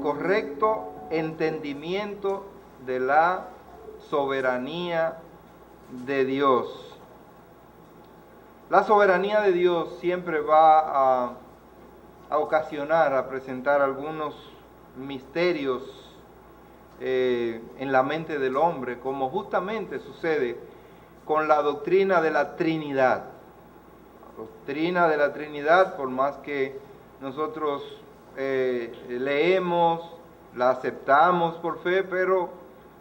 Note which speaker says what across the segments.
Speaker 1: correcto entendimiento de la soberanía de Dios. La soberanía de Dios siempre va a ocasionar, a presentar algunos misterios en la mente del hombre, como justamente sucede con la doctrina de la Trinidad. La doctrina de la Trinidad, por más que nosotros leemos, la aceptamos por fe, pero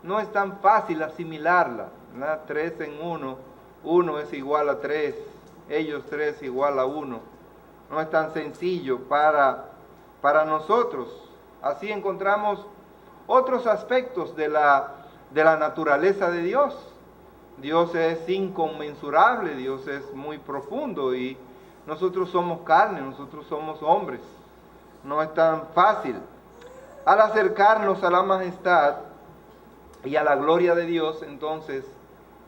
Speaker 1: no es tan fácil asimilarla, ¿verdad? 3 en 1, 1 es igual a 3, ellos 3 igual a 1. No es tan sencillo para nosotros. Así encontramos otros aspectos de la naturaleza de Dios. Dios es inconmensurable, Dios es muy profundo y nosotros somos carne, nosotros somos hombres. No es tan fácil. Al acercarnos a la majestad y a la gloria de Dios, entonces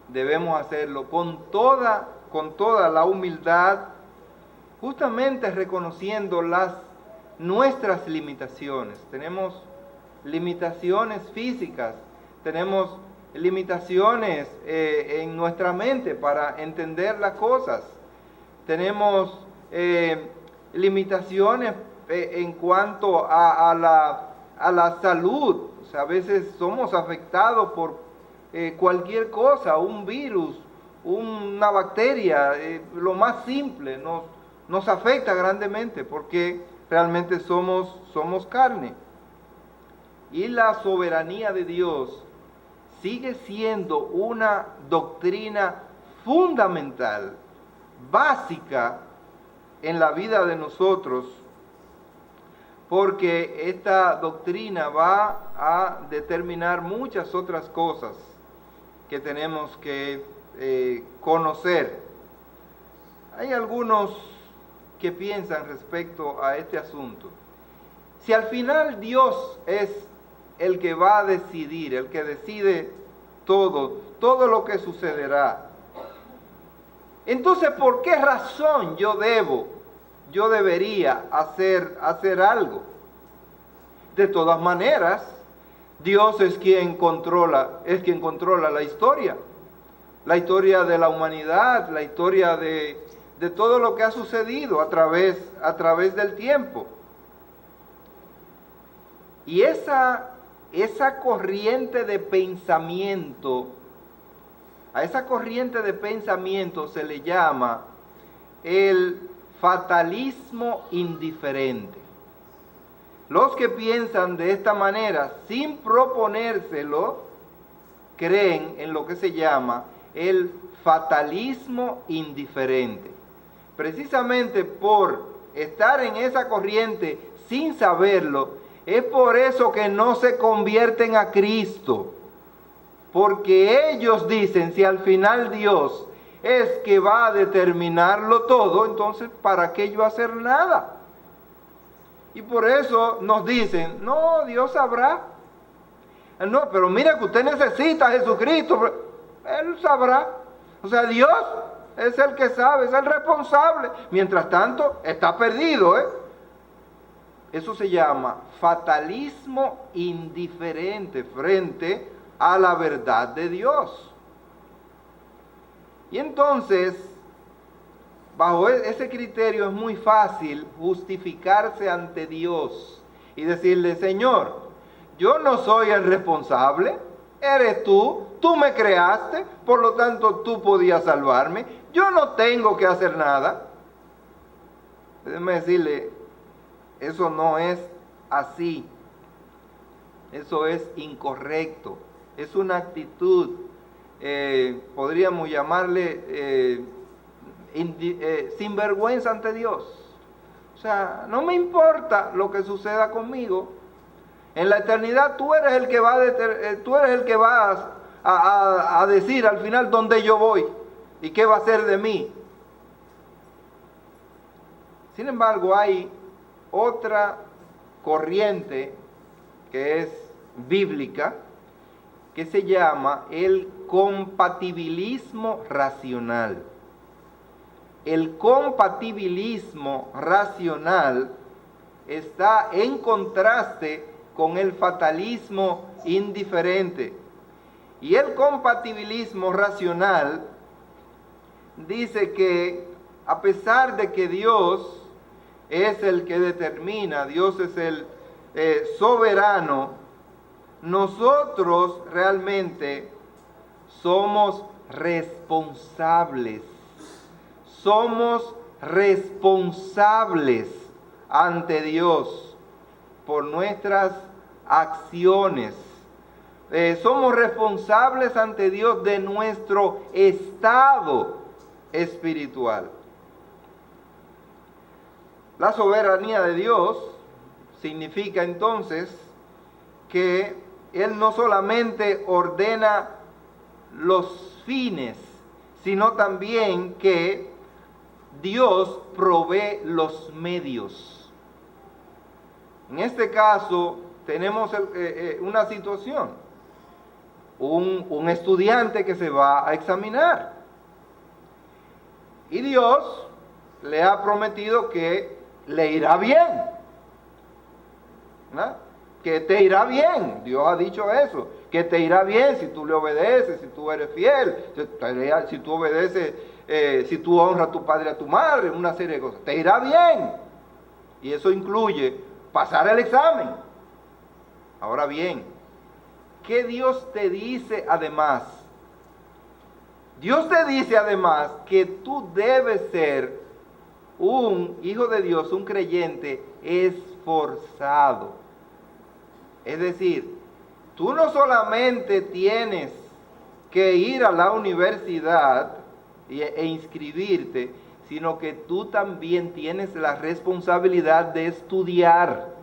Speaker 1: debemos hacerlo con toda la humildad, justamente reconociendo nuestras limitaciones. Tenemos limitaciones físicas, tenemos limitaciones en nuestra mente para entender las cosas, tenemos limitaciones en cuanto a la salud. O sea, a veces somos afectados por cualquier cosa, un virus, una bacteria, lo más simple nos afecta grandemente porque realmente somos carne. Y la soberanía de Dios sigue siendo una doctrina fundamental, básica en la vida de nosotros, porque esta doctrina va a determinar muchas otras cosas que tenemos que conocer. Hay algunos que piensan respecto a este asunto. Si al final Dios es el que va a decidir, el que decide todo lo que sucederá, entonces, ¿por qué razón yo debería hacer algo? De todas maneras, Dios es quien controla la historia de la humanidad, la historia de todo lo que ha sucedido a través del tiempo. Y esa corriente de pensamiento, a esa corriente de pensamiento se le llama el fatalismo indiferente. Los que piensan de esta manera sin proponérselo, creen en lo que se llama el fatalismo indiferente. Precisamente por estar en esa corriente sin saberlo, es por eso que no se convierten a Cristo. Porque ellos dicen, si al final Dios es que va a determinarlo todo, entonces ¿para qué yo hacer nada? Y por eso nos dicen, no, Dios sabrá. No, pero mira que usted necesita a Jesucristo, Él sabrá. O sea, Dios es el que sabe, es el responsable. Mientras tanto, está perdido, Eso se llama fatalismo indiferente frente a la verdad de Dios. Y entonces, bajo ese criterio es muy fácil justificarse ante Dios y decirle, Señor, yo no soy el responsable, eres tú me creaste, por lo tanto tú podías salvarme, yo no tengo que hacer nada. Déjeme decirle, eso no es así, eso es incorrecto, es una actitud, podríamos llamarle sinvergüenza ante Dios. O sea, no me importa lo que suceda conmigo. En la eternidad tú eres el que va a decir al final dónde yo voy y qué va a ser de mí. Sin embargo, hay otra corriente que es bíblica, que se llama el compatibilismo racional. El compatibilismo racional está en contraste con el fatalismo indiferente. Y el compatibilismo racional dice que a pesar de que Dios es el que determina, Dios es el soberano, nosotros realmente somos responsables. Somos responsables ante Dios por nuestras acciones. Somos responsables ante Dios de nuestro estado espiritual. La soberanía de Dios significa entonces que Él no solamente ordena los fines, sino también que Dios provee los medios. En este caso tenemos una situación, un estudiante que se va a examinar y Dios le ha prometido que le irá bien, ¿no? Que te irá bien. Dios ha dicho eso, que te irá bien si tú le obedeces, si tú eres fiel, si tú obedeces, si tú honras a tu padre y a tu madre, una serie de cosas. Te irá bien. Y eso incluye pasar el examen. Ahora bien, ¿qué Dios te dice además? Dios te dice además que tú debes ser un hijo de Dios, un creyente esforzado. Es decir, tú no solamente tienes que ir a la universidad e inscribirte, sino que tú también tienes la responsabilidad de estudiar.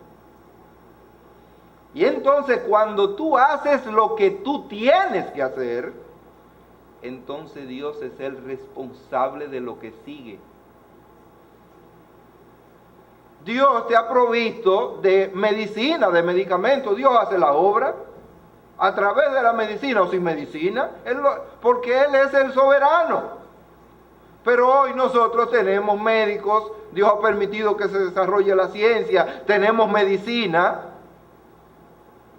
Speaker 1: Y entonces cuando tú haces lo que tú tienes que hacer, entonces Dios es el responsable de lo que sigue. Dios te ha provisto de medicina, de medicamentos. Dios hace la obra a través de la medicina o sin medicina, porque Él es el soberano. Pero hoy nosotros tenemos médicos, Dios ha permitido que se desarrolle la ciencia, tenemos medicina.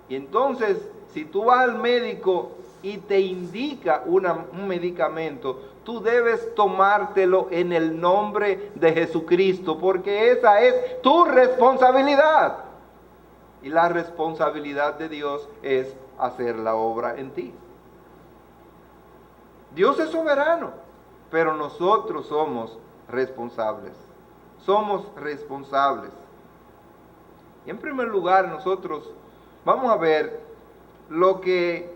Speaker 1: Y entonces, si tú vas al médico y te indica un medicamento, tú debes tomártelo en el nombre de Jesucristo, porque esa es tu responsabilidad. Y la responsabilidad de Dios es hacer la obra en ti. Dios es soberano, pero nosotros somos responsables. Somos responsables. Y en primer lugar, nosotros vamos a ver lo que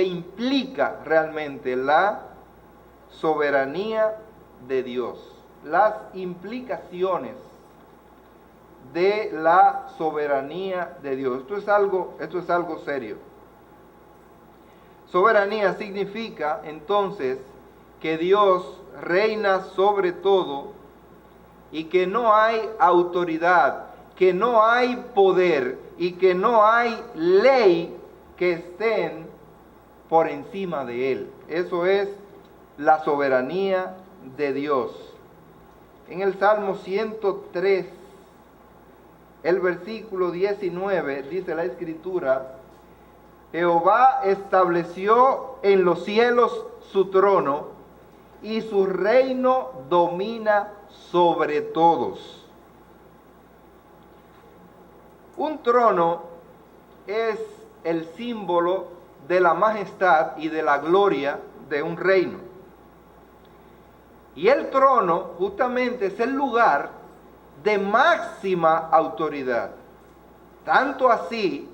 Speaker 1: implica realmente la soberanía de Dios, las implicaciones de la soberanía de Dios. Esto es algo serio. Soberanía significa entonces que Dios reina sobre todo y que no hay autoridad, que no hay poder y que no hay ley que estén por encima de Él. Eso es la soberanía de Dios. En el Salmo 103, el versículo 19, dice la Escritura: Jehová estableció en los cielos su trono, y su reino domina sobre todos. Un trono es el símbolo de la majestad y de la gloria de un reino. Y el trono justamente es el lugar de máxima autoridad. Tanto así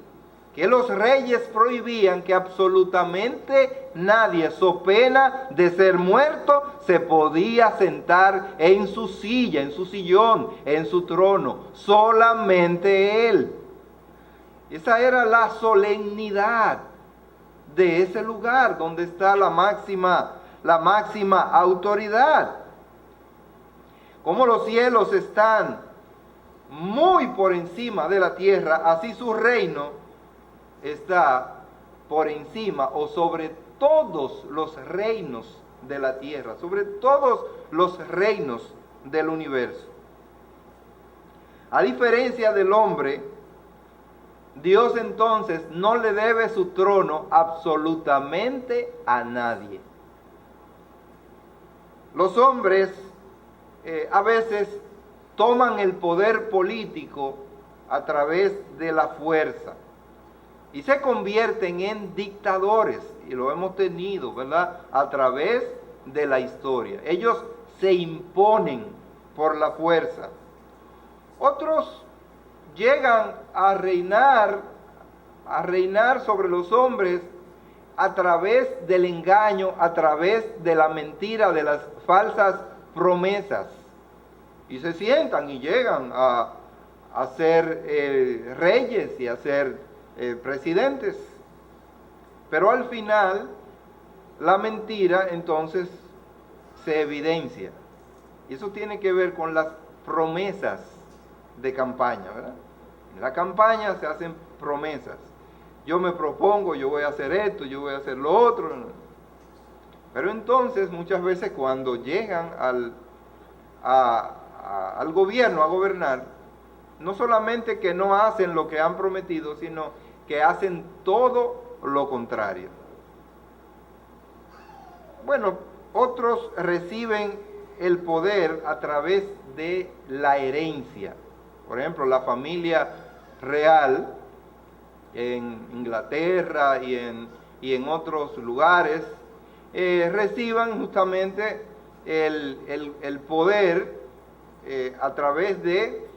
Speaker 1: que los reyes prohibían que absolutamente nadie, so pena de ser muerto, se podía sentar en su silla, en su sillón, en su trono. Solamente él. Esa era la solemnidad de ese lugar donde está la máxima autoridad. Como los cielos están muy por encima de la tierra, así su reino está por encima o sobre todos los reinos de la tierra, sobre todos los reinos del universo. A diferencia del hombre, Dios entonces no le debe su trono absolutamente a nadie. Los hombres a veces toman el poder político a través de la fuerza y se convierten en dictadores, y lo hemos tenido, ¿verdad?, a través de la historia. Ellos se imponen por la fuerza. Otros llegan a reinar sobre los hombres a través del engaño, a través de la mentira, de las falsas promesas. Y se sientan y llegan a ser reyes y a ser presidentes. Pero al final, la mentira entonces se evidencia. Y eso tiene que ver con las promesas de campaña, ¿verdad? En la campaña se hacen promesas. Yo me propongo, yo voy a hacer esto, yo voy a hacer lo otro. Pero entonces muchas veces cuando llegan al gobierno, a gobernar, no solamente que no hacen lo que han prometido, sino que hacen todo lo contrario. Bueno, otros reciben el poder a través de la herencia. Por ejemplo, la familia real en Inglaterra y en otros lugares reciban justamente el poder a través de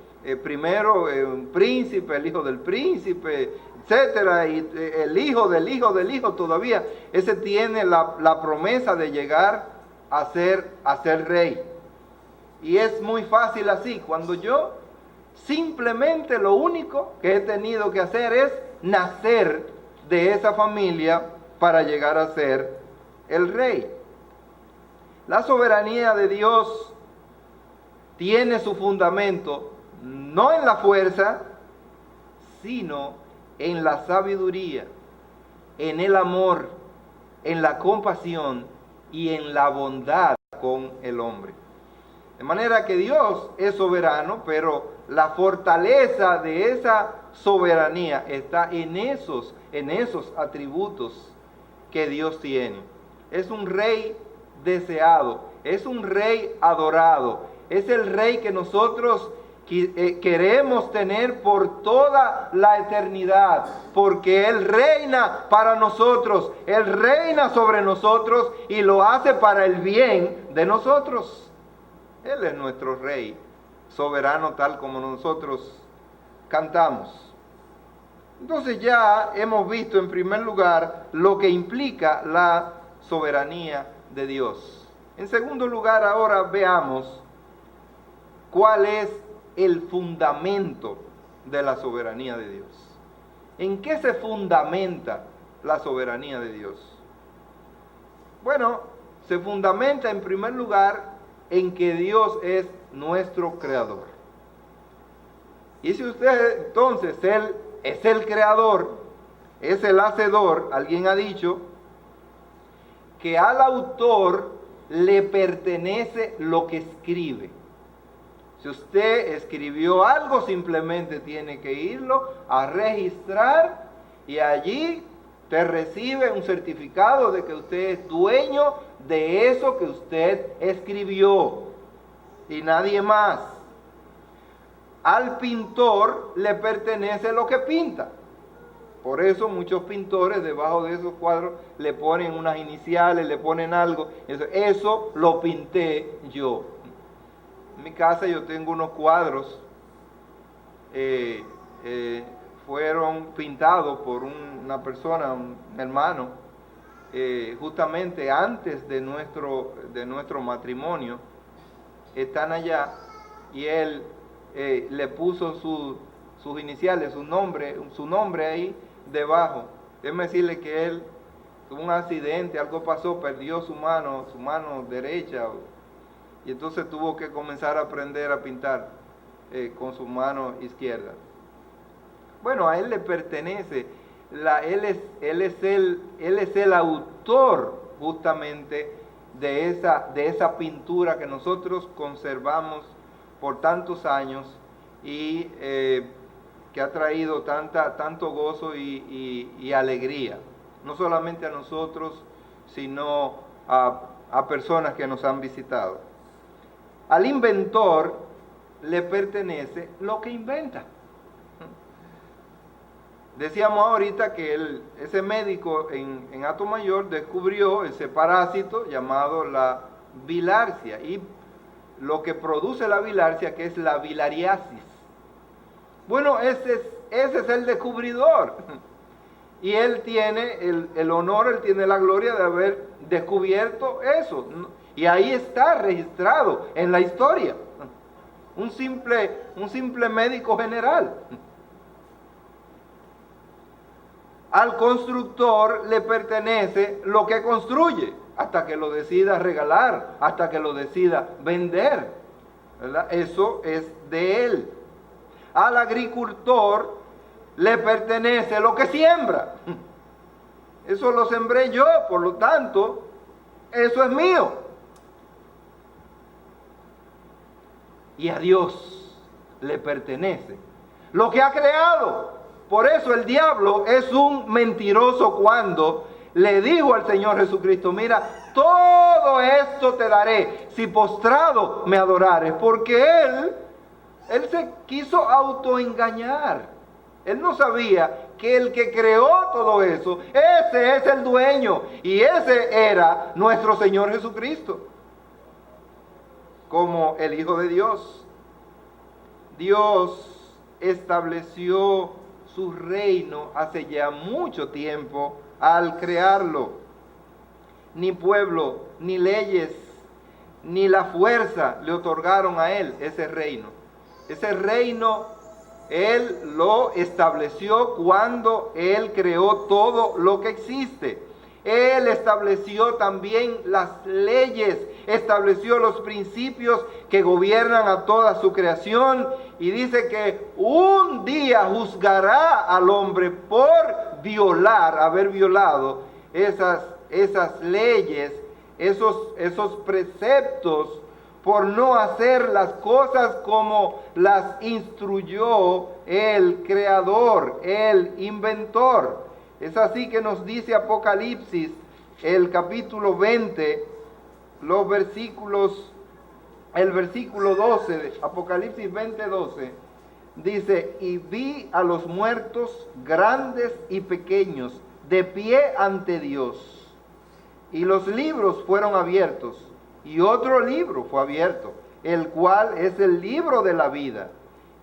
Speaker 1: primero un príncipe, el hijo del príncipe, etcétera, y el hijo del hijo del hijo todavía. Ese tiene la promesa de llegar a ser rey. Y es muy fácil así. Cuando yo simplemente lo único que he tenido que hacer es nacer de esa familia para llegar a ser el rey. La soberanía de Dios tiene su fundamento no en la fuerza, sino en la sabiduría, en el amor, en la compasión y en la bondad con el hombre. De manera que Dios es soberano, pero la fortaleza de esa soberanía está en esos atributos que Dios tiene. Es un rey deseado, es un rey adorado, es el rey que nosotros queremos tener por toda la eternidad, porque Él reina para nosotros, Él reina sobre nosotros y lo hace para el bien de nosotros. Él es nuestro rey soberano, tal como nosotros cantamos. Entonces ya hemos visto en primer lugar lo que implica la soberanía de Dios. En segundo lugar, ahora veamos cuál es el fundamento de la soberanía de Dios. ¿En qué se fundamenta la soberanía de Dios? Bueno, se fundamenta en primer lugar en que Dios es nuestro creador. Y si usted entonces, Él es el creador, es el hacedor, alguien ha dicho que al autor le pertenece lo que escribe. Si usted escribió algo, simplemente tiene que irlo a registrar y allí te recibe un certificado de que usted es dueño de eso que usted escribió y nadie más. Al pintor le pertenece lo que pinta. Por eso muchos pintores debajo de esos cuadros le ponen unas iniciales, le ponen algo. Eso lo pinté yo. En mi casa yo tengo unos cuadros, fueron pintados por una persona, un hermano, justamente antes de nuestro matrimonio. Están allá y él le puso sus iniciales, su nombre ahí debajo. Déjeme decirle que él tuvo un accidente, algo pasó, perdió su mano derecha, y entonces tuvo que comenzar a aprender a pintar con su mano izquierda. Bueno, a él le pertenece, él es el autor justamente de esa pintura que nosotros conservamos por tantos años y que ha traído tanto gozo y alegría, no solamente a nosotros, sino a personas que nos han visitado. Al inventor le pertenece lo que inventa. Decíamos ahorita que ese médico en Atomayor descubrió ese parásito llamado la bilharzia, y lo que produce la bilharzia, que es la bilariasis. Bueno, ese es el descubridor. Y él tiene el honor, él tiene la gloria de haber descubierto eso. Y ahí está registrado en la historia. Un simple médico general. Al constructor le pertenece lo que construye, hasta que lo decida regalar, hasta que lo decida vender, ¿verdad? Eso es de él. Al agricultor le pertenece lo que siembra. Eso lo sembré yo, por lo tanto, eso es mío. Y a Dios le pertenece lo que ha creado. Por eso el diablo es un mentiroso cuando le dijo al Señor Jesucristo: mira, todo esto te daré si postrado me adorares. Porque él se quiso autoengañar. Él no sabía que el que creó todo eso, ese es el dueño. Y ese era nuestro Señor Jesucristo, como el Hijo de Dios. Dios estableció su reino hace ya mucho tiempo al crearlo. Ni pueblo, ni leyes, ni la fuerza le otorgaron a él ese reino. Ese reino él lo estableció cuando él creó todo lo que existe. Él estableció también las leyes, estableció los principios que gobiernan a toda su creación, y dice que un día juzgará al hombre por haber violado esas leyes, esos preceptos, por no hacer las cosas como las instruyó el creador, el inventor. Es así que nos dice Apocalipsis, el capítulo 20, el versículo 12, Apocalipsis 20, 12, dice: y vi a los muertos, grandes y pequeños, de pie ante Dios. Y los libros fueron abiertos, y otro libro fue abierto, el cual es el libro de la vida.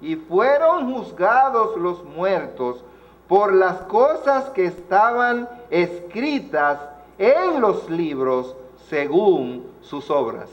Speaker 1: Y fueron juzgados los muertos por las cosas que estaban escritas en los libros según sus obras.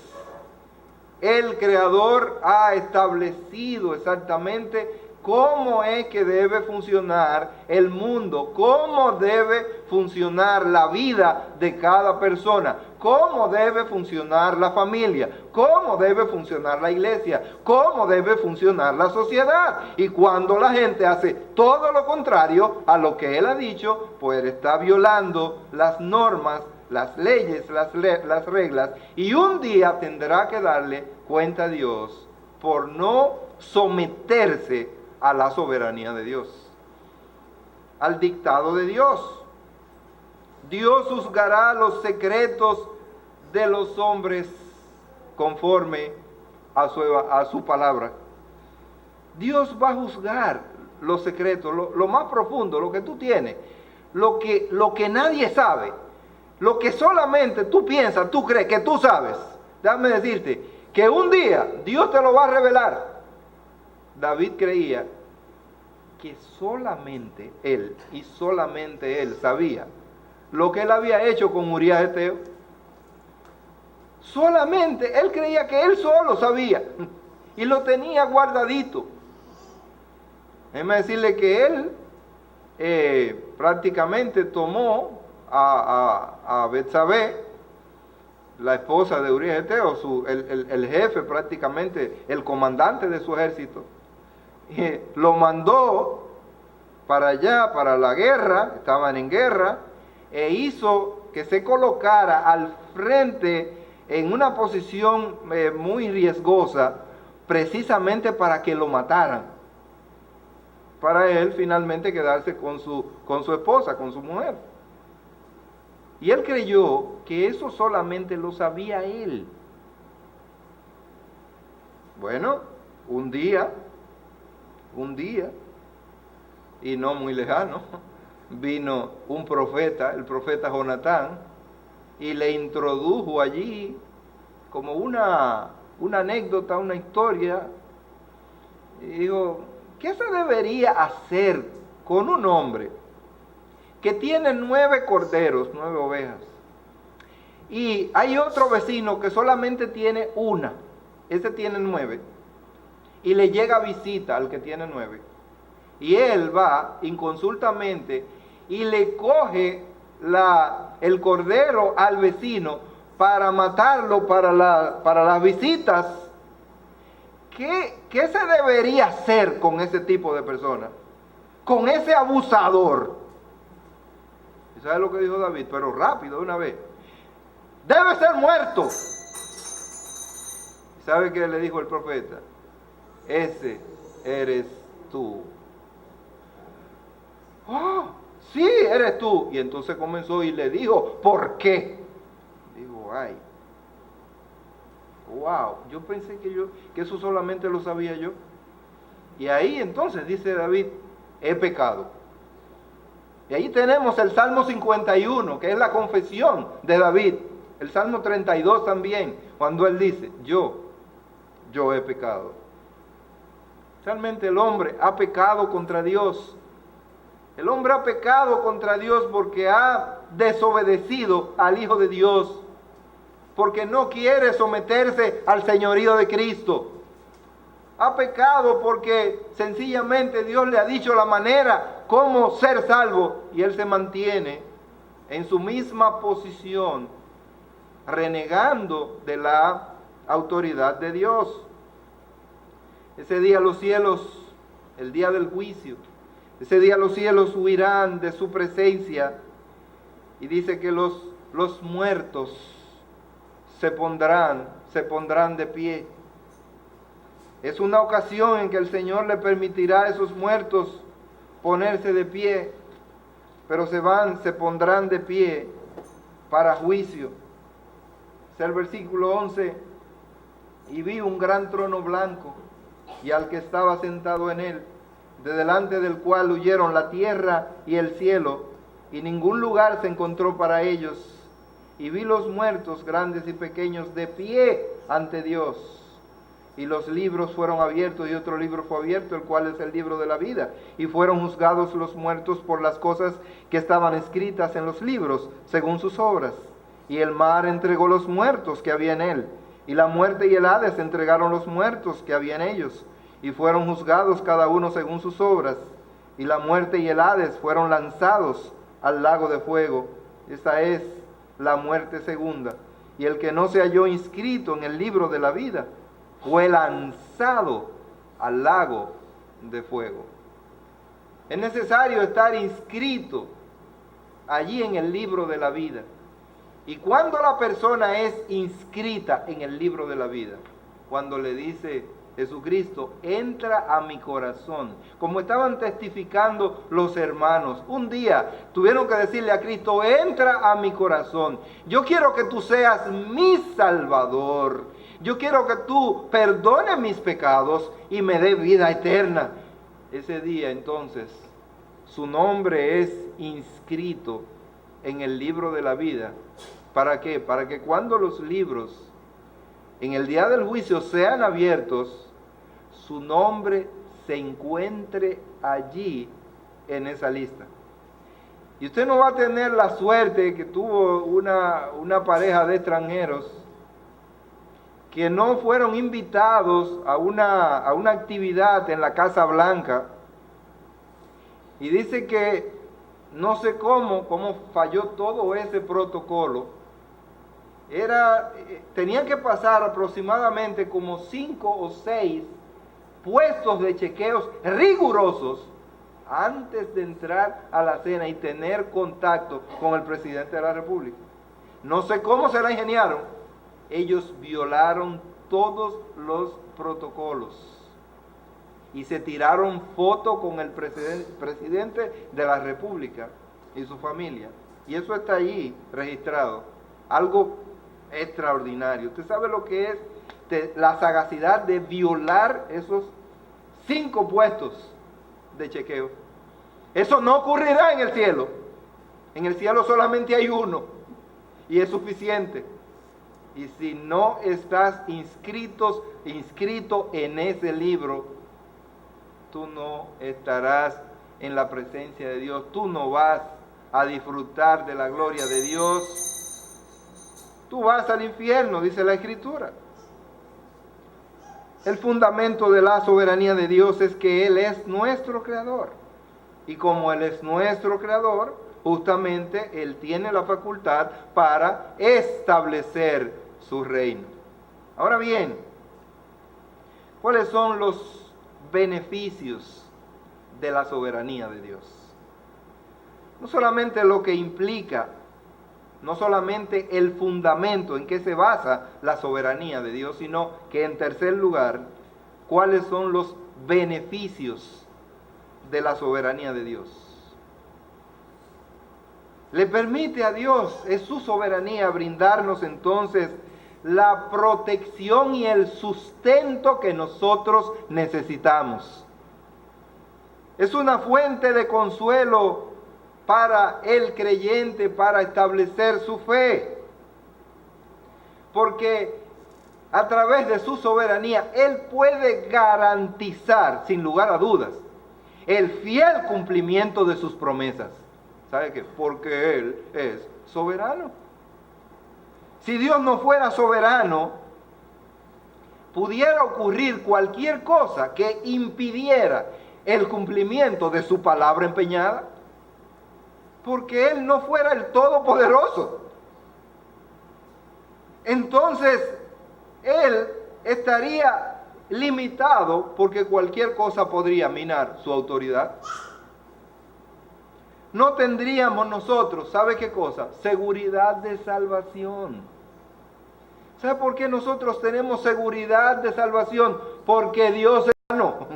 Speaker 1: El Creador ha establecido exactamente cómo es que debe funcionar el mundo, cómo debe funcionar la vida de cada persona, cómo debe funcionar la familia, cómo debe funcionar la iglesia, cómo debe funcionar la sociedad. Y cuando la gente hace todo lo contrario a lo que Él ha dicho, pues está violando las normas, las leyes, las reglas, y un día tendrá que darle cuenta a Dios por no someterse a la soberanía de Dios, al dictado de Dios. Dios juzgará los secretos de los hombres conforme a su palabra. Dios va a juzgar los secretos, lo más profundo, lo que tú tienes, lo que nadie sabe, lo que solamente tú piensas, tú crees que tú sabes. Déjame decirte que un día Dios te lo va a revelar. David creía que solamente él y solamente él sabía lo que él había hecho con Urías Eteo. Solamente él creía que él solo sabía y lo tenía guardadito. Déjeme decirle que él prácticamente tomó a Betsabé, la esposa de Urías Eteo, el jefe prácticamente, el comandante de su ejército, lo mandó para allá, para la guerra, estaban en guerra, e hizo que se colocara al frente en una posición muy riesgosa, precisamente para que lo mataran. para él finalmente quedarse con su esposa, con su mujer. Y él creyó que eso solamente lo sabía él. Bueno, un día, y no muy lejano, vino un profeta, el profeta Jonatán, y le introdujo allí como una anécdota, una historia, y dijo, ¿qué se debería hacer con un hombre que tiene 9 corderos, 9 ovejas? Y hay otro vecino que solamente tiene una, ese tiene 9, y le llega visita al que tiene 9. Y él va inconsultamente y le coge el cordero al vecino para matarlo para las visitas. ¿Qué se debería hacer con ese tipo de personas? Con ese abusador. ¿Y sabe lo que dijo David? Pero rápido, de una vez. Debe ser muerto. ¿Y sabe qué le dijo el profeta? Ese eres tú. ¡Oh! Sí, eres tú. Y entonces comenzó y le dijo, ¿por qué? Digo, ay. Wow, yo pensé que eso solamente lo sabía yo. Y ahí entonces dice David, he pecado. Y ahí tenemos el Salmo 51, que es la confesión de David. El Salmo 32 también, cuando él dice, yo he pecado. Realmente el hombre ha pecado contra Dios. El hombre ha pecado contra Dios porque ha desobedecido al Hijo de Dios, porque no quiere someterse al señorío de Cristo. Ha pecado porque sencillamente Dios le ha dicho la manera cómo ser salvo y él se mantiene en su misma posición, renegando de la autoridad de Dios. Ese día los cielos, el día del juicio, ese día los cielos huirán de su presencia, y dice que los muertos se pondrán de pie. Es una ocasión en que el Señor le permitirá a esos muertos ponerse de pie, pero se pondrán de pie para juicio. Es el versículo 11, y vi un gran trono blanco, y al que estaba sentado en él, de delante del cual huyeron la tierra y el cielo, y ningún lugar se encontró para ellos. Y vi los muertos, grandes y pequeños, de pie ante Dios. Y los libros fueron abiertos, y otro libro fue abierto, el cual es el libro de la vida. Y fueron juzgados los muertos por las cosas que estaban escritas en los libros, según sus obras. Y el mar entregó los muertos que había en él, y la muerte y el Hades entregaron los muertos que había en ellos, y fueron juzgados cada uno según sus obras. Y la muerte y el Hades fueron lanzados al lago de fuego. Esta es la muerte segunda. Y el que no se halló inscrito en el libro de la vida fue lanzado al lago de fuego. Es necesario estar inscrito allí en el libro de la vida. Y cuando la persona es inscrita en el libro de la vida, cuando le dice Jesucristo, entra a mi corazón, como estaban testificando los hermanos, un día tuvieron que decirle a Cristo, entra a mi corazón, yo quiero que tú seas mi Salvador, yo quiero que tú perdones mis pecados y me dé vida eterna. Ese día entonces su nombre es inscrito en el libro de la vida. ¿Para qué? Para que cuando los libros en el día del juicio sean abiertos, su nombre se encuentre allí en esa lista. Y usted no va a tener la suerte que tuvo una pareja de extranjeros que no fueron invitados a una actividad en la Casa Blanca, y dice que no sé cómo falló todo ese protocolo. Tenían que pasar aproximadamente como 5 o 6 puestos de chequeos rigurosos antes de entrar a la cena y tener contacto con el presidente de la República. No sé cómo se la ingeniaron. Ellos violaron todos los protocolos. y se tiraron fotos con el presidente de la República y su familia. Y eso está allí registrado. Algo extraordinario. ¿Usted sabe lo que es la sagacidad de violar esos 5 puestos de chequeo? Eso no ocurrirá en el cielo. En el cielo solamente hay uno y es suficiente. Y si no estás inscrito en ese libro, tú no estarás en la presencia de Dios. Tú no vas a disfrutar de la gloria de Dios. Tú vas al infierno, dice la Escritura. El fundamento de la soberanía de Dios es que Él es nuestro creador. Y como Él es nuestro creador, justamente Él tiene la facultad para establecer su reino. Ahora bien, ¿cuáles son los beneficios de la soberanía de Dios? No solamente lo que implica, no solamente el fundamento en que se basa la soberanía de Dios, sino que en tercer lugar, ¿cuáles son los beneficios de la soberanía de Dios? Le permite a Dios, es su soberanía, brindarnos entonces la protección y el sustento que nosotros necesitamos. Es una fuente de consuelo para el creyente, para establecer su fe. Porque a través de su soberanía, Él puede garantizar, sin lugar a dudas, el fiel cumplimiento de sus promesas. ¿Sabe qué? Porque Él es soberano. Si Dios no fuera soberano, pudiera ocurrir cualquier cosa que impidiera el cumplimiento de su palabra empeñada, porque Él no fuera el Todopoderoso. Entonces, Él estaría limitado porque cualquier cosa podría minar su autoridad. No tendríamos nosotros, ¿sabe qué cosa? Seguridad de salvación. ¿Sabe por qué nosotros tenemos seguridad de salvación? Porque Dios es soberano.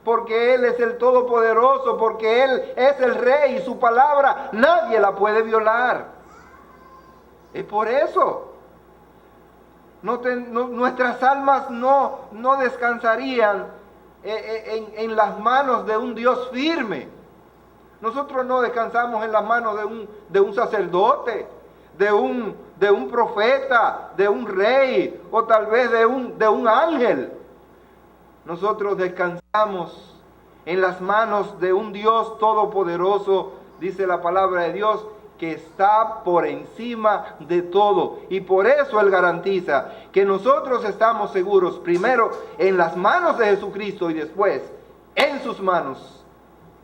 Speaker 1: Porque Él es el Todopoderoso, porque Él es el Rey y su palabra nadie la puede violar. Es por eso. Nuestras almas no descansarían en las manos de un Dios firme. Nosotros no descansamos en las manos de un sacerdote, de un profeta, de un rey o tal vez de un ángel. Nosotros descansamos en las manos de un Dios todopoderoso, dice la palabra de Dios, que está por encima de todo. Y por eso Él garantiza que nosotros estamos seguros, primero en las manos de Jesucristo y después en sus manos.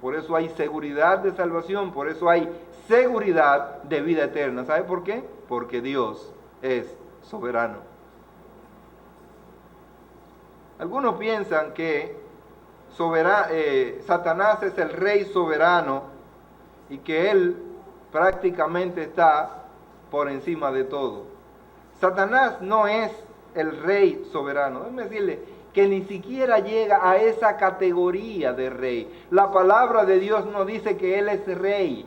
Speaker 1: Por eso hay seguridad de salvación, por eso hay seguridad de vida eterna. ¿Sabe por qué? Porque Dios es soberano. Algunos piensan que Satanás es el rey soberano y que él prácticamente está por encima de todo. Satanás no es el rey soberano. Déjeme decirle que ni siquiera llega a esa categoría de rey. La palabra de Dios no dice que Él es rey.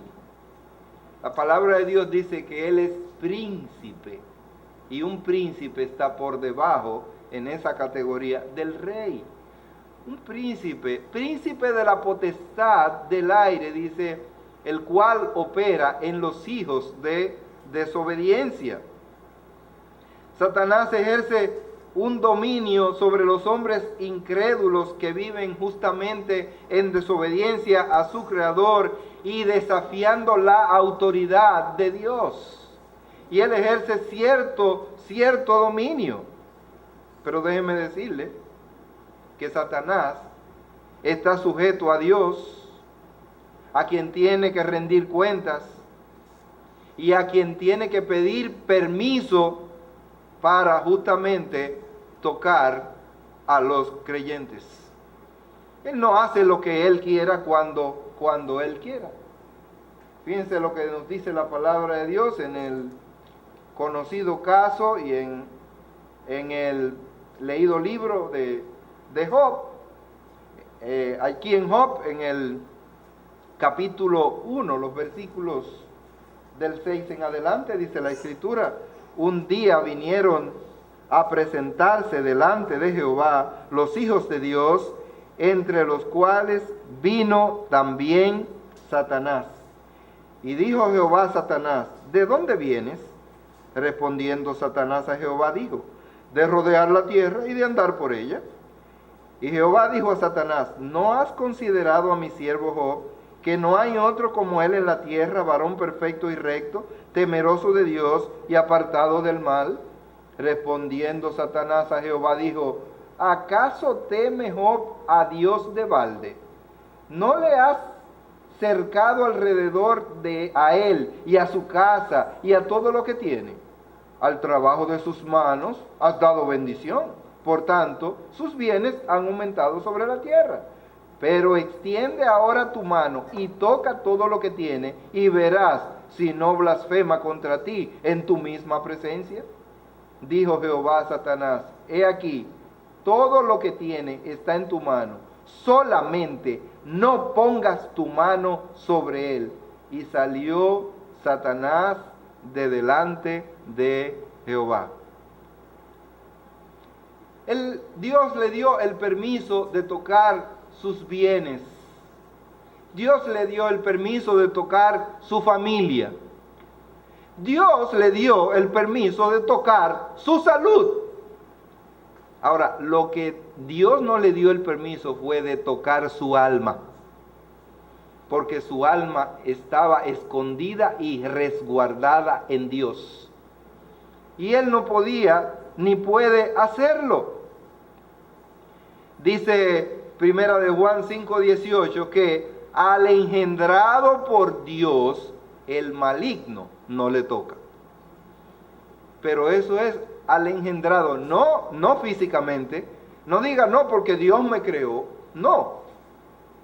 Speaker 1: La palabra de Dios dice que Él es príncipe. Y un príncipe está por debajo en esa categoría del rey. Un príncipe de la potestad del aire, dice, el cual opera en los hijos de desobediencia. Satanás ejerce un dominio sobre los hombres incrédulos que viven justamente en desobediencia a su Creador y desafiando la autoridad de Dios. Y Él ejerce cierto dominio. Pero déjeme decirle que Satanás está sujeto a Dios, a quien tiene que rendir cuentas y a quien tiene que pedir permiso para justamente tocar a los creyentes. Él no hace lo que Él quiera cuando Él quiera. Fíjense lo que nos dice la palabra de Dios en el conocido caso y en el leído libro de Job. aquí en Job, en el capítulo 1, los versículos del 6 en adelante, dice la Escritura: un día vinieron a presentarse delante de Jehová los hijos de Dios, entre los cuales vino también Satanás. Y dijo Jehová a Satanás: ¿de dónde vienes? Respondiendo Satanás a Jehová dijo: de rodear la tierra y de andar por ella. Y Jehová dijo a Satanás: ¿no has considerado a mi siervo Job, que no hay otro como él en la tierra, varón perfecto y recto, temeroso de Dios y apartado del mal? Respondiendo Satanás a Jehová dijo: ¿acaso teme Job a Dios de balde? ¿No le has cercado alrededor a él y a su casa y a todo lo que tiene? Al trabajo de sus manos has dado bendición, por tanto sus bienes han aumentado sobre la tierra. Pero extiende ahora tu mano y toca todo lo que tiene, y verás si no blasfema contra ti en tu misma presencia. Dijo Jehová a Satanás: he aquí, todo lo que tiene está en tu mano, solamente no pongas tu mano sobre él. Y salió Satanás de delante de Jehová. Dios le dio el permiso de tocar sus bienes. Dios le dio el permiso de tocar su familia. Dios le dio el permiso de tocar su salud. Ahora, lo que Dios no le dio el permiso fue de tocar su alma, porque su alma estaba escondida y resguardada en Dios. Y él no podía ni puede hacerlo. Dice Primera de Juan 5:18 que al engendrado por Dios, el maligno no le toca. Pero eso es al engendrado, no físicamente. No diga no porque Dios me creó. No.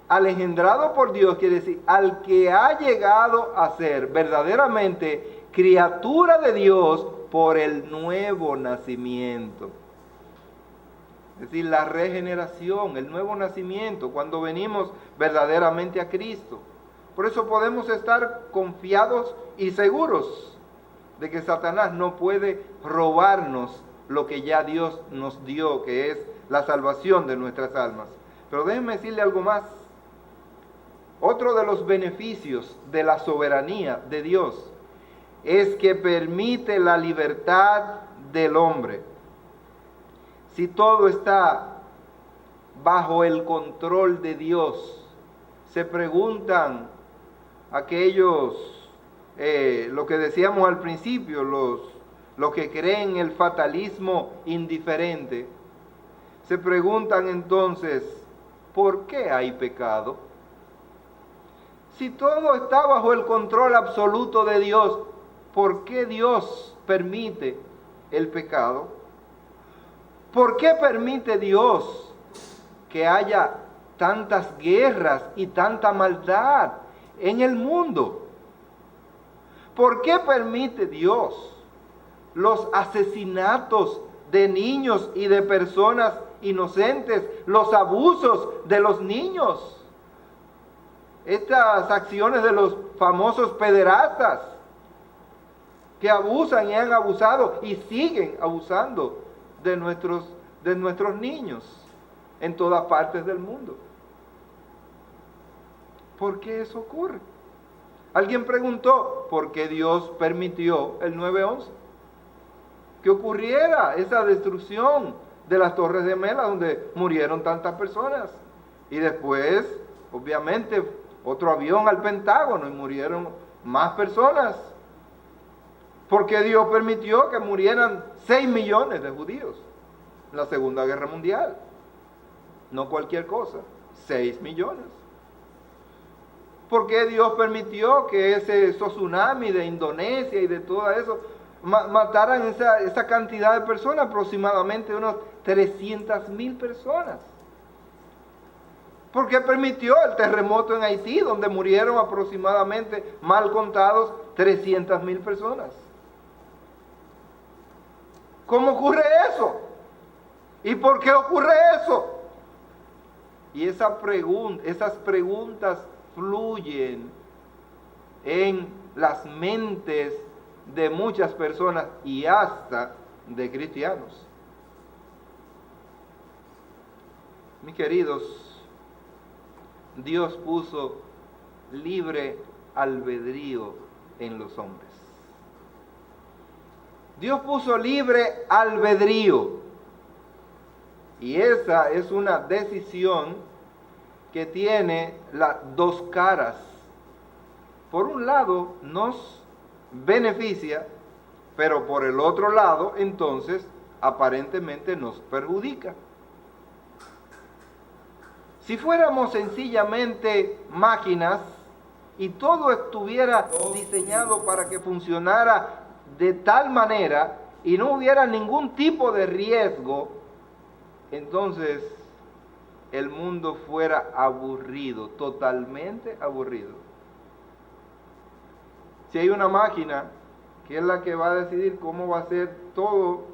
Speaker 1: Al engendrado por Dios quiere decir al que ha llegado a ser verdaderamente criatura de Dios por el nuevo nacimiento. Es decir, la regeneración, el nuevo nacimiento, cuando venimos verdaderamente a Cristo. Por eso podemos estar confiados y seguros de que Satanás no puede robarnos lo que ya Dios nos dio, que es la salvación de nuestras almas. Pero déjenme decirle algo más. Otro de los beneficios de la soberanía de Dios es que permite la libertad del hombre. Si todo está bajo el control de Dios, se preguntan aquellos, lo que decíamos al principio, los que creen el fatalismo indiferente, se preguntan entonces, ¿por qué hay pecado? Si todo está bajo el control absoluto de Dios, ¿por qué Dios permite el pecado? ¿Por qué permite Dios que haya tantas guerras y tanta maldad en el mundo? ¿Por qué permite Dios los asesinatos de niños y de personas inocentes, los abusos de los niños? Estas acciones de los famosos pederastas que abusan y han abusado y siguen abusando de nuestros niños en todas partes del mundo. ¿Por qué eso ocurre? Alguien preguntó, ¿por qué Dios permitió el 9/11? Que ocurriera esa destrucción de las Torres Gemelas donde murieron tantas personas. Y después, obviamente, otro avión al Pentágono y murieron más personas. ¿Por qué Dios permitió que murieran 6 millones de judíos en la Segunda Guerra Mundial? No cualquier cosa, 6 millones. ¿Por qué Dios permitió que esos tsunami de Indonesia y de todo eso mataran esa cantidad de personas, aproximadamente unos 300,000 personas? ¿Por qué permitió el terremoto en Haití, donde murieron aproximadamente, mal contados, 300,000 personas? ¿Cómo ocurre eso? ¿Y por qué ocurre eso? Y esas preguntas fluyen en las mentes de muchas personas y hasta de cristianos. Mis queridos, Dios puso libre albedrío en los hombres. Dios puso libre albedrío. Y esa es una decisión que tiene las dos caras. Por un lado nos beneficia, pero por el otro lado entonces aparentemente nos perjudica. Si fuéramos sencillamente máquinas y todo estuviera diseñado para que funcionara de tal manera y no hubiera ningún tipo de riesgo, entonces el mundo fuera aburrido, totalmente aburrido. Si hay una máquina que es la que va a decidir cómo va a ser todo,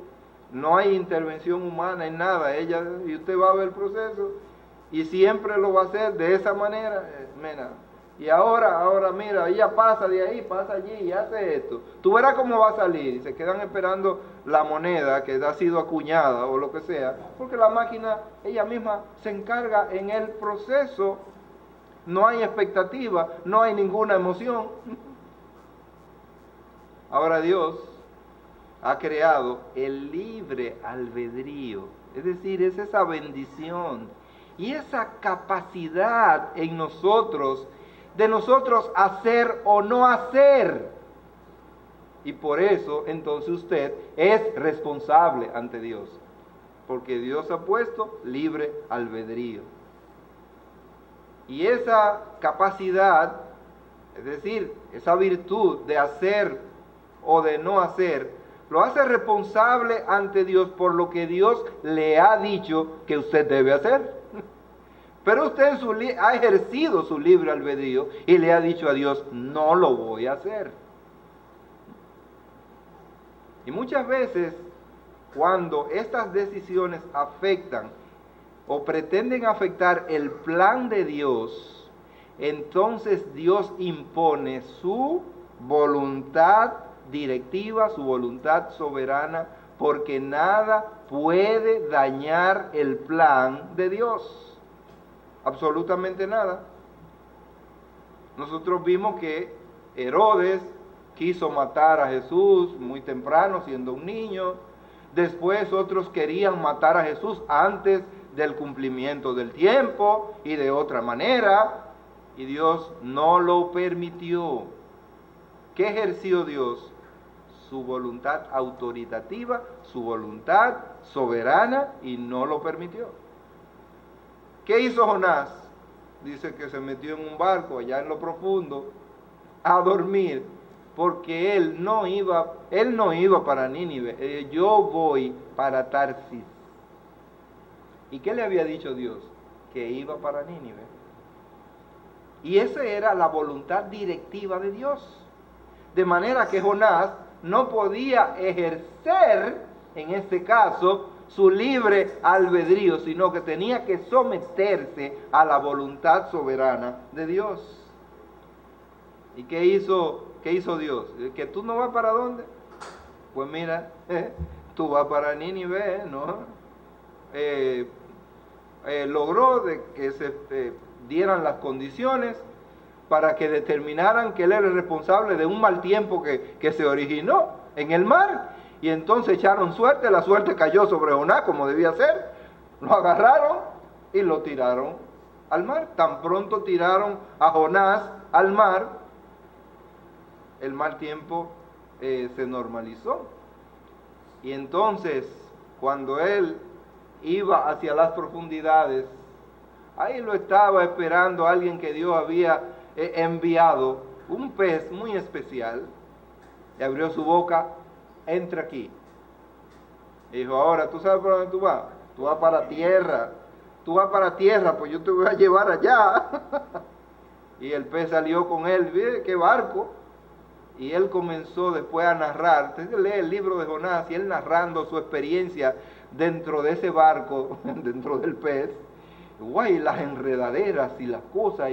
Speaker 1: no hay intervención humana en nada, y usted va a ver el proceso y siempre lo va a hacer de esa manera, y ahora mira, ella pasa de ahí, pasa allí y hace esto. Tú verás cómo va a salir. Y se quedan esperando la moneda que ha sido acuñada o lo que sea, porque la máquina ella misma se encarga en el proceso. No hay expectativa, no hay ninguna emoción. Ahora Dios ha creado el libre albedrío, es decir, es esa bendición y esa capacidad en nosotros de nosotros hacer o no hacer. Y por eso entonces usted es responsable ante Dios, porque Dios ha puesto libre albedrío. Y esa capacidad, es decir, esa virtud de hacer o de no hacer, lo hace responsable ante Dios por lo que Dios le ha dicho que usted debe hacer. Pero usted ha ejercido su libre albedrío y le ha dicho a Dios, no lo voy a hacer. Y muchas veces, cuando estas decisiones afectan o pretenden afectar el plan de Dios, entonces Dios impone su voluntad directiva, su voluntad soberana, porque nada puede dañar el plan de Dios. Absolutamente nada. Nosotros vimos que Herodes quiso matar a Jesús muy temprano, siendo un niño. Después otros querían matar a Jesús antes del cumplimiento del tiempo y de otra manera. Y Dios no lo permitió. ¿Qué ejerció Dios? Su voluntad autoritativa, su voluntad soberana, y no lo permitió. ¿Qué hizo Jonás? Dice que se metió en un barco allá en lo profundo a dormir, porque él no iba para Nínive, yo voy para Tarsis. ¿Y qué le había dicho Dios? Que iba para Nínive. Y esa era la voluntad directiva de Dios. De manera que Jonás no podía ejercer, en este caso, su libre albedrío, sino que tenía que someterse a la voluntad soberana de Dios. ¿Y qué hizo Dios? ¿Que tú no vas para dónde? Pues mira, tú vas para Nínive, ¿no? Logró de que se dieran las condiciones para que determinaran que él era el responsable de un mal tiempo que se originó en el mar. Y entonces echaron suerte, la suerte cayó sobre Jonás como debía ser, lo agarraron y lo tiraron al mar. Tan pronto tiraron a Jonás al mar, el mal tiempo se normalizó. Y entonces, cuando él iba hacia las profundidades, ahí lo estaba esperando alguien que Dios había enviado, un pez muy especial, y abrió su boca. Entra aquí. Y dijo, ahora, ¿tú sabes por dónde tú vas? Tú vas para tierra. Tú vas para tierra, pues yo te voy a llevar allá. Y el pez salió con él. ¿Ve qué barco? Y él comenzó después a narrar. Usted lee el libro de Jonás y él narrando su experiencia dentro de ese barco, dentro del pez. guay, las enredaderas y las cosas,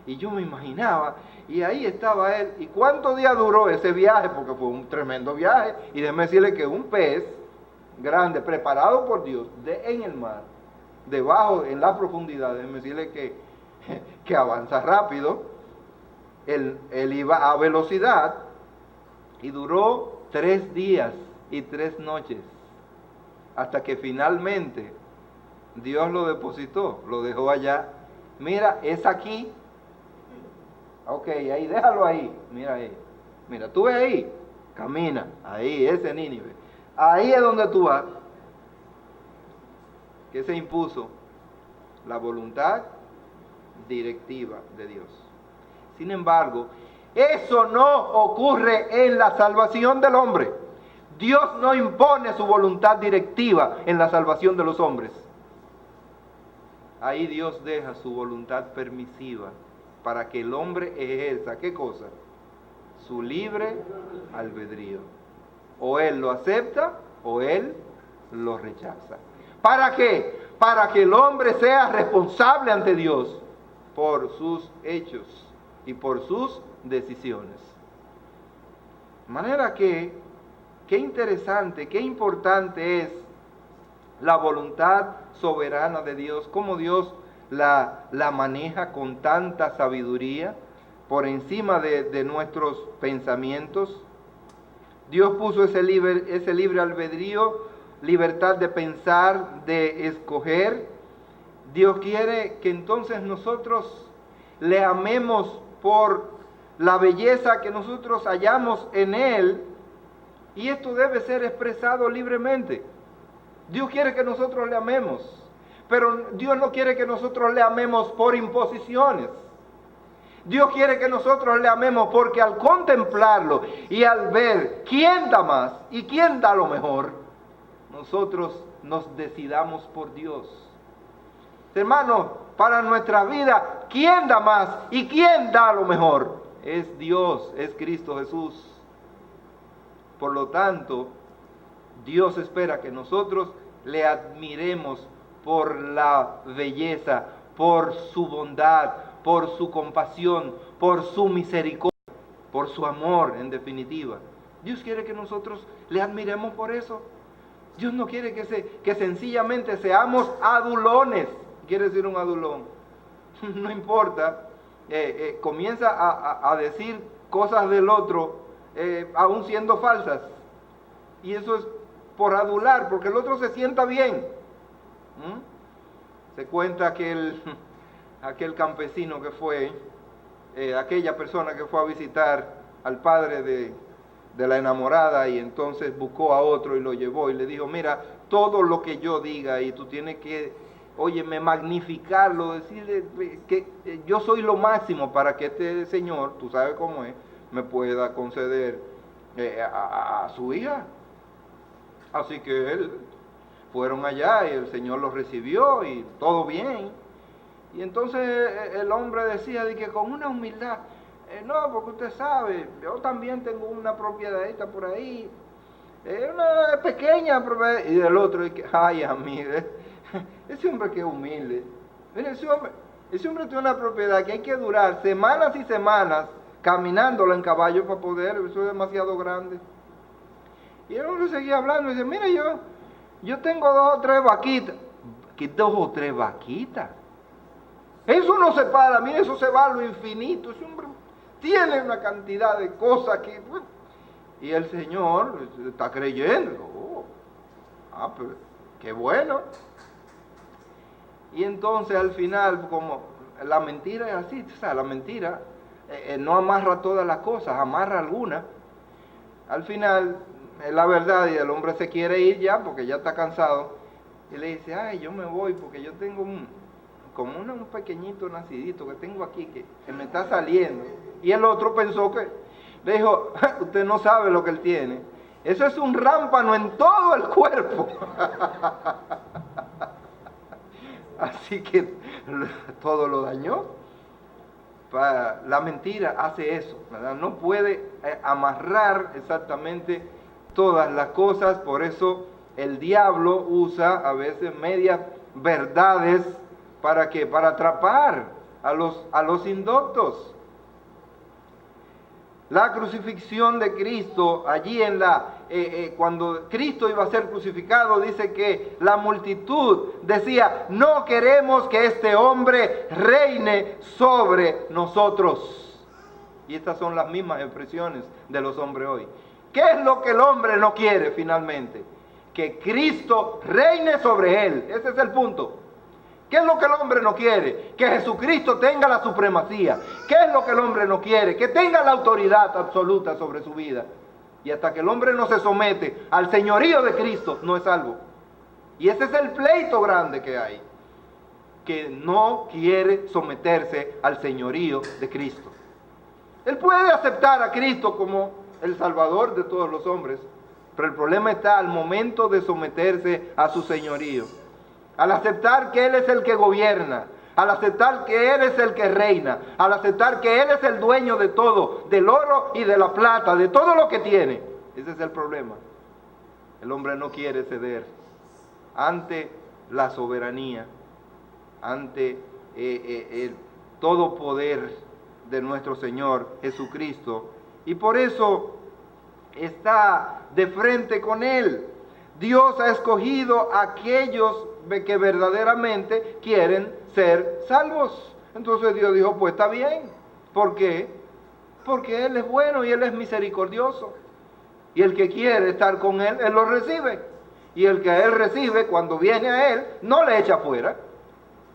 Speaker 1: y yo me imaginaba, y ahí estaba él. ¿Y cuántos días duró ese viaje? Porque fue un tremendo viaje, y déjeme decirle que un pez grande, preparado por Dios, en el mar, debajo, en la profundidad, déjeme decirle que avanza rápido. Él iba a velocidad, y duró 3 días y 3 noches, hasta que finalmente Dios lo depositó, lo dejó allá. Mira, es aquí. Ok, ahí, déjalo ahí. Mira ahí. Mira, tú ves ahí. Camina. Ahí, ese Nínive. Ahí es donde tú vas. ¿Qué se impuso? La voluntad directiva de Dios. Sin embargo, eso no ocurre en la salvación del hombre. Dios no impone su voluntad directiva en la salvación de los hombres. Ahí Dios deja su voluntad permisiva para que el hombre ejerza, ¿qué cosa? Su libre albedrío. O él lo acepta o él lo rechaza. ¿Para qué? Para que el hombre sea responsable ante Dios por sus hechos y por sus decisiones. De manera que, qué interesante, qué importante es la voluntad soberana de Dios, cómo Dios la maneja con tanta sabiduría por encima de nuestros pensamientos. Dios puso ese libre albedrío, libertad de pensar, de escoger. Dios quiere que entonces nosotros le amemos por la belleza que nosotros hallamos en Él, y esto debe ser expresado libremente. Dios quiere que nosotros le amemos, pero Dios no quiere que nosotros le amemos por imposiciones. Dios quiere que nosotros le amemos porque al contemplarlo y al ver quién da más y quién da lo mejor, nosotros nos decidamos por Dios. Hermanos, para nuestra vida, ¿quién da más y quién da lo mejor? Es Dios, es Cristo Jesús. Por lo tanto, Dios espera que nosotros le admiremos por la belleza, por su bondad, por su compasión, por su misericordia, por su amor, en definitiva. Dios quiere que nosotros le admiremos por eso. Dios no quiere que sencillamente seamos adulones. ¿Qué quiere decir un adulón? No importa, comienza a decir cosas del otro, aún siendo falsas. Y eso es por adular, porque el otro se sienta bien. Se cuenta aquel campesino que fue, aquella persona que fue a visitar al padre de la enamorada, y entonces buscó a otro y lo llevó y le dijo: mira, todo lo que yo diga, y tú tienes que, óyeme, magnificarlo, decirle que yo soy lo máximo para que este señor, tú sabes cómo es, me pueda conceder a su hija. Así que fueron allá y el Señor los recibió y todo bien. Y entonces el hombre decía de que con una humildad, no, porque usted sabe, yo también tengo una propiedadita por ahí, una pequeña propiedad. Y el otro, ay, amigo, ese hombre que es humilde. Mire, ese hombre tiene una propiedad que hay que durar semanas y semanas caminándola en caballo para poder, eso es demasiado grande. Y el hombre seguía hablando y dice: mira, yo tengo 2 o 3 vaquitas. ¿Qué 2 o 3 vaquitas? Eso no se para, mire, eso se va a lo infinito. Ese hombre tiene una cantidad de cosas que... Y el Señor está creyendo. Pero qué bueno. Y entonces al final, como la mentira es así, o sea, la mentira no amarra todas las cosas, amarra algunas. Al final, es la verdad, y el hombre se quiere ir ya porque ya está cansado. Y le dice: ay, yo me voy porque yo tengo un pequeñito nacidito que tengo aquí que me está saliendo. Y el otro pensó que, le dijo: usted no sabe lo que él tiene. Eso es un rámpano en todo el cuerpo. Así que todo lo dañó. La mentira hace eso, ¿verdad? No puede amarrar exactamente todas las cosas. Por eso el diablo usa a veces medias verdades ¿Para qué? Para atrapar a los indoctos. La crucifixión de Cristo, allí cuando Cristo iba a ser crucificado, dice que la multitud decía: no queremos que este hombre reine sobre nosotros. Y estas son las mismas expresiones de los hombres hoy. ¿Qué es lo que el hombre no quiere finalmente? Que Cristo reine sobre él. Ese es el punto. ¿Qué es lo que el hombre no quiere? Que Jesucristo tenga la supremacía. ¿Qué es lo que el hombre no quiere? Que tenga la autoridad absoluta sobre su vida. Y hasta que el hombre no se somete al señorío de Cristo, no es salvo. Y ese es el pleito grande que hay. Que no quiere someterse al señorío de Cristo. Él puede aceptar a Cristo como el Salvador de todos los hombres, pero el problema está al momento de someterse a su señorío. Al aceptar que Él es el que gobierna, al aceptar que Él es el que reina, al aceptar que Él es el dueño de todo, del oro y de la plata, de todo lo que tiene. Ese es el problema. El hombre no quiere ceder ante la soberanía, ante el todo poder de nuestro Señor Jesucristo. Y por eso está de frente con Él. Dios ha escogido a aquellos que verdaderamente quieren ser salvos. Entonces Dios dijo: pues está bien. ¿Por qué? Porque Él es bueno y Él es misericordioso. Y el que quiere estar con Él, Él lo recibe. Y el que Él recibe, cuando viene a Él, no le echa fuera.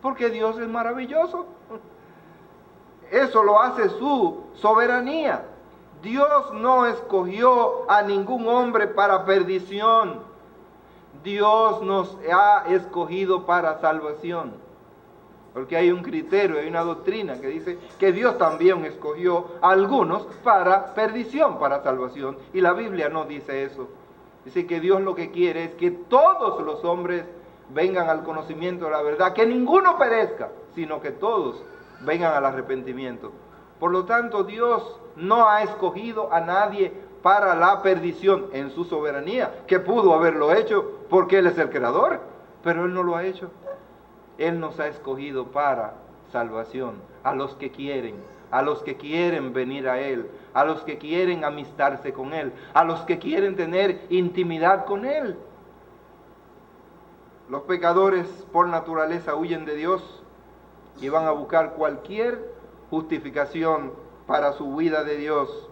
Speaker 1: Porque Dios es maravilloso. Eso lo hace su soberanía. Dios no escogió a ningún hombre para perdición. Dios nos ha escogido para salvación. Porque hay un criterio, hay una doctrina que dice que Dios también escogió a algunos para perdición, para salvación. Y la Biblia no dice eso. Dice que Dios lo que quiere es que todos los hombres vengan al conocimiento de la verdad, que ninguno perezca, sino que todos vengan al arrepentimiento. Por lo tanto, Dios no ha escogido a nadie para la perdición en su soberanía, que pudo haberlo hecho porque Él es el creador, pero Él no lo ha hecho. Él nos ha escogido para salvación, a los que quieren venir a Él, a los que quieren amistarse con Él, a los que quieren tener intimidad con Él. Los pecadores por naturaleza huyen de Dios y van a buscar cualquier justificación para su huida de Dios.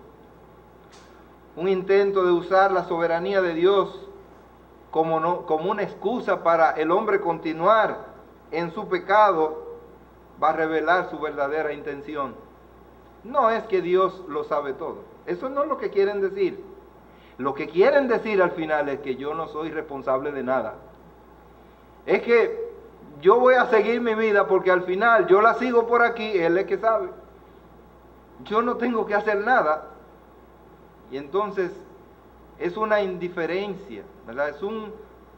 Speaker 1: Un intento de usar la soberanía de Dios como una excusa para el hombre continuar en su pecado va a revelar su verdadera intención. No es que Dios lo sabe todo. Eso no es lo que quieren decir. Lo que quieren decir al final es que yo no soy responsable de nada. Es que yo voy a seguir mi vida porque al final yo la sigo por aquí, Él es que sabe. Yo no tengo que hacer nada. Y entonces es una indiferencia, ¿verdad? Es un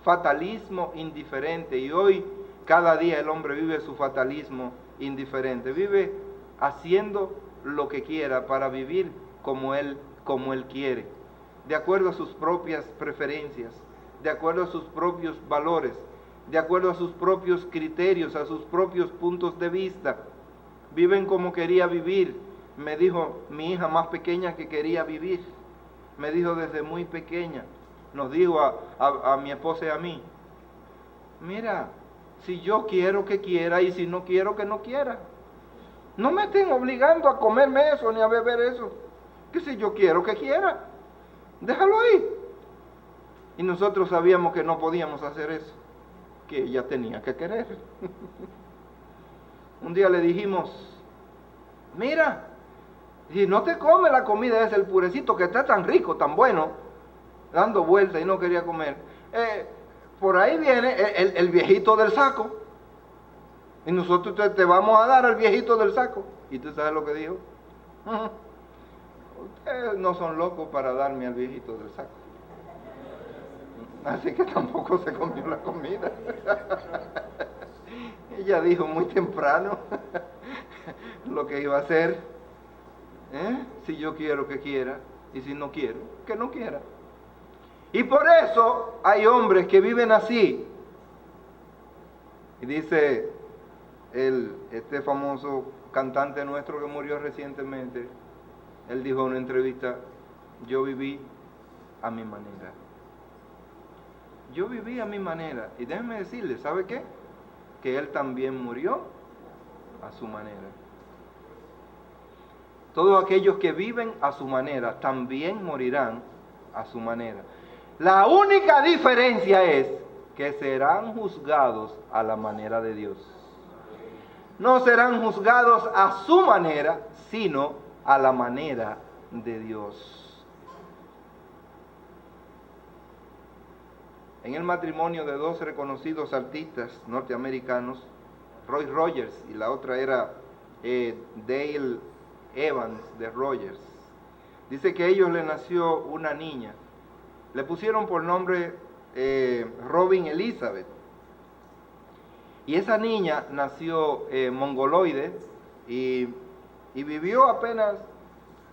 Speaker 1: fatalismo indiferente. Y hoy, cada día el hombre vive su fatalismo indiferente. Vive haciendo lo que quiera para vivir como él quiere. De acuerdo a sus propias preferencias, de acuerdo a sus propios valores, de acuerdo a sus propios criterios, a sus propios puntos de vista. Viven como quería vivir. Me dijo mi hija más pequeña que quería vivir. Me dijo desde muy pequeña, nos dijo a mi esposa y a mí: mira, si yo quiero que quiera y si no quiero que no quiera. No me estén obligando a comerme eso ni a beber eso. Que si yo quiero que quiera, déjalo ahí. Y nosotros sabíamos que no podíamos hacer eso, que ella tenía que querer. Un día le dijimos: mira, si no te come la comida ese, el purecito que está tan rico, tan bueno, dando vueltas y no quería comer, por ahí viene el viejito del saco, y nosotros te vamos a dar al viejito del saco. ¿Y tú sabes lo que dijo? Ustedes no son locos para darme al viejito del saco. Así que tampoco se comió la comida. Ella dijo muy temprano lo que iba a hacer. Si yo quiero que quiera, y si no quiero, que no quiera. Y por eso hay hombres que viven así. Y dice Este famoso cantante nuestro que murió recientemente, él dijo en una entrevista: yo viví a mi manera. Yo viví a mi manera. Y déjenme decirle, ¿sabe qué? Que él también murió a su manera. Todos aquellos que viven a su manera también morirán a su manera. La única diferencia es que serán juzgados a la manera de Dios. No serán juzgados a su manera, sino a la manera de Dios. En el matrimonio de dos reconocidos artistas norteamericanos, Roy Rogers y la otra era Dale Evans de Rogers, dice que a ellos le nació una niña. Le pusieron por nombre Robin Elizabeth. Y esa niña nació mongoloide y vivió apenas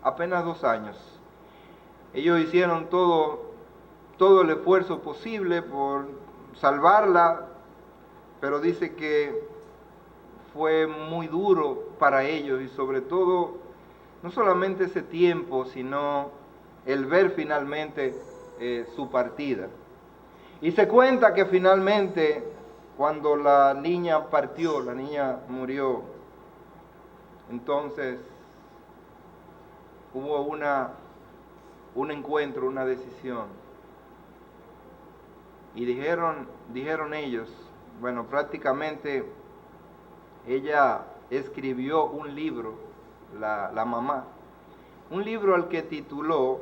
Speaker 1: 2 años. Ellos hicieron todo el esfuerzo posible por salvarla, pero dice que fue muy duro para ellos, y sobre todo, no solamente ese tiempo, sino el ver finalmente su partida. Y se cuenta que finalmente, cuando la niña partió, la niña murió, entonces hubo un encuentro, una decisión. Y dijeron ellos, bueno, prácticamente ella escribió un libro, la mamá, un libro al que tituló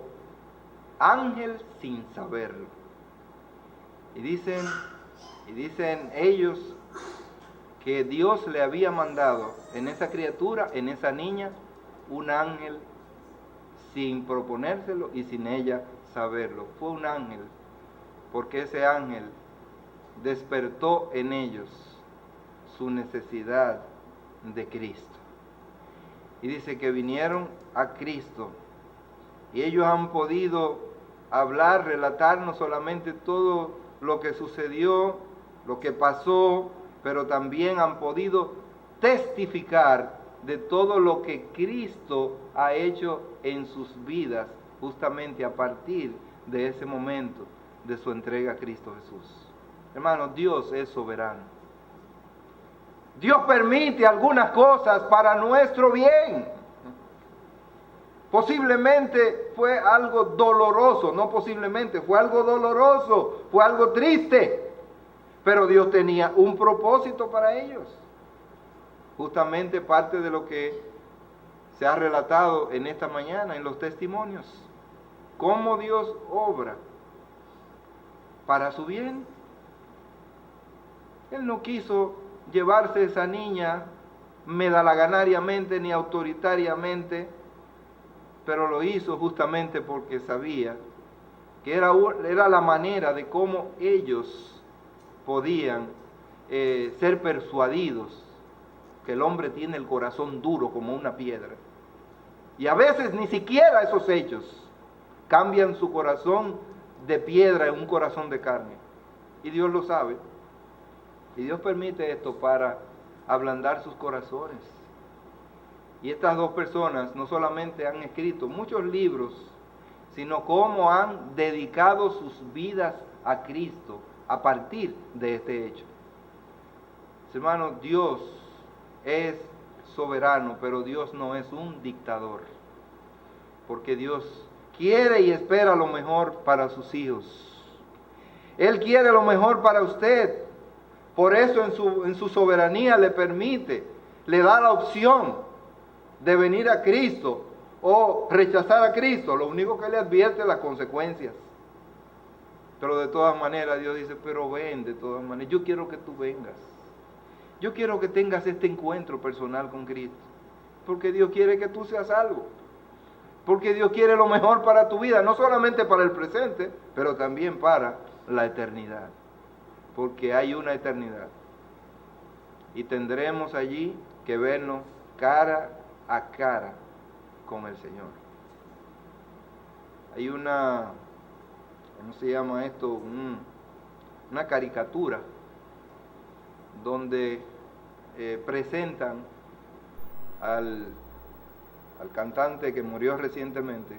Speaker 1: Ángel sin saberlo. Y dicen ellos que Dios le había mandado en esa criatura, en esa niña, un ángel sin proponérselo y sin ella saberlo. Fue un ángel, porque ese ángel despertó en ellos su necesidad de Cristo. Y dice que vinieron a Cristo y ellos han podido hablar, relatar no solamente todo lo que sucedió, lo que pasó, pero también han podido testificar de todo lo que Cristo ha hecho en sus vidas, justamente a partir de ese momento de su entrega a Cristo Jesús. Hermanos, Dios es soberano. Dios permite algunas cosas para nuestro bien. Posiblemente fue algo doloroso, no posiblemente, fue algo doloroso, fue algo triste, pero Dios tenía un propósito para ellos. Justamente parte de lo que se ha relatado en esta mañana en los testimonios, cómo Dios obra para su bien. Él no quiso llevarse esa niña medalaganariamente ni autoritariamente, pero lo hizo justamente porque sabía que era la manera de cómo ellos podían ser persuadidos, que el hombre tiene el corazón duro como una piedra. Y a veces ni siquiera esos hechos cambian su corazón de piedra en un corazón de carne. Y Dios lo sabe. Y Dios permite esto para ablandar sus corazones. Y estas dos personas no solamente han escrito muchos libros, sino cómo han dedicado sus vidas a Cristo a partir de este hecho. Hermanos, Dios es soberano, pero Dios no es un dictador. Porque Dios quiere y espera lo mejor para sus hijos. Él quiere lo mejor para usted. Por eso en su soberanía le permite, le da la opción de venir a Cristo o rechazar a Cristo. Lo único que le advierte es las consecuencias. Pero de todas maneras Dios dice, pero ven de todas maneras. Yo quiero que tú vengas. Yo quiero que tengas este encuentro personal con Cristo. Porque Dios quiere que tú seas salvo. Porque Dios quiere lo mejor para tu vida. No solamente para el presente, pero también para la eternidad. Porque hay una eternidad. Y tendremos allí que vernos cara a cara con el Señor. Hay una, ¿cómo se llama esto? Una caricatura donde presentan al cantante que murió recientemente,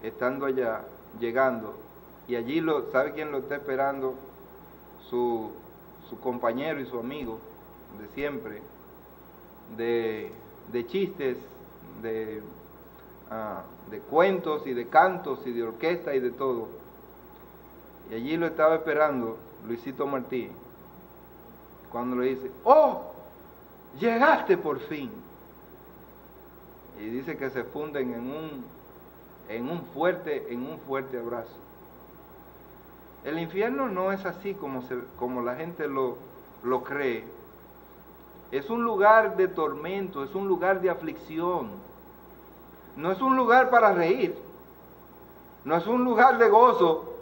Speaker 1: estando allá, llegando, y allí ¿sabe quién lo está esperando? Su compañero y su amigo de siempre, de chistes, de cuentos y de cantos y de orquesta y de todo. Y allí lo estaba esperando Luisito Martí, cuando le dice: ¡oh! ¡Llegaste por fin! Y dice que se funden en un fuerte abrazo. El infierno no es así como la gente lo cree. Es un lugar de tormento, es un lugar de aflicción. No es un lugar para reír, no es un lugar de gozo,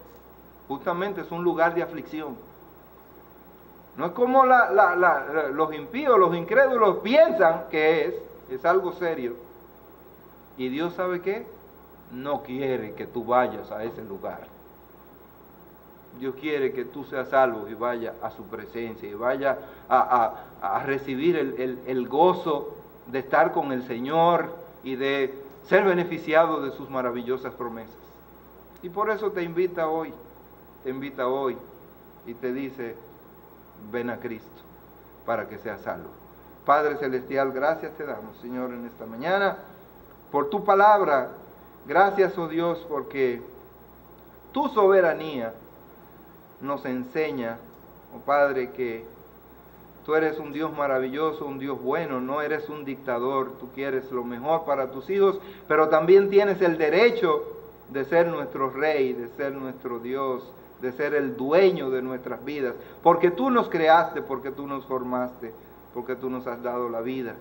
Speaker 1: justamente es un lugar de aflicción. No es como los impíos, los incrédulos piensan que es algo serio. Y Dios, ¿sabe qué? No quiere que tú vayas a ese lugar. Dios quiere que tú seas salvo y vaya a su presencia y vaya a recibir el gozo de estar con el Señor y de ser beneficiado de sus maravillosas promesas. Y por eso te invita hoy y te dice: ven a Cristo para que seas salvo. Padre Celestial, gracias te damos, Señor, en esta mañana por tu palabra. Gracias, oh Dios, porque tu soberanía nos enseña, oh Padre, que tú eres un Dios maravilloso, un Dios bueno, no eres un dictador. Tú quieres lo mejor para tus hijos, pero también tienes el derecho de ser nuestro Rey, de ser nuestro Dios, de ser el dueño de nuestras vidas, porque tú nos creaste, porque tú nos formaste, porque tú nos has dado la vida.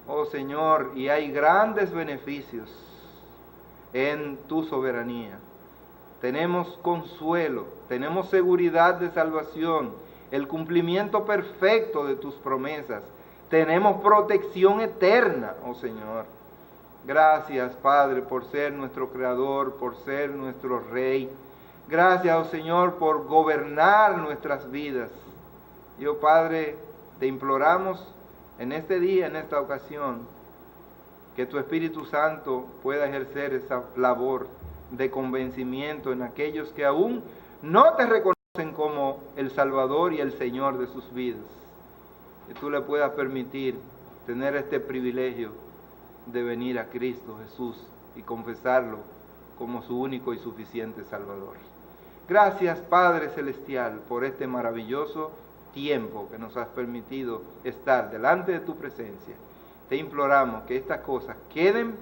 Speaker 1: Oh Señor, y hay grandes beneficios en tu soberanía. Tenemos consuelo, tenemos seguridad de salvación, el cumplimiento perfecto de tus promesas, tenemos protección eterna, oh Señor. Gracias, Padre, por ser nuestro Creador, por ser nuestro Rey. Gracias, oh Señor, por gobernar nuestras vidas. Y, oh Padre, te imploramos en este día, en esta ocasión, que tu Espíritu Santo pueda ejercer esa labor de convencimiento en aquellos que aún no te reconocen como el Salvador y el Señor de sus vidas. Que tú le puedas permitir tener este privilegio de venir a Cristo Jesús y confesarlo como su único y suficiente Salvador. Gracias, Padre Celestial, por este maravilloso tiempo que nos has permitido estar delante de tu presencia. Te imploramos que estas cosas queden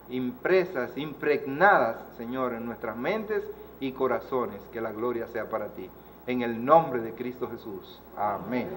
Speaker 1: impresas, impregnadas, Señor, en nuestras mentes y corazones. Que la gloria sea para ti. En el nombre de Cristo Jesús. Amén.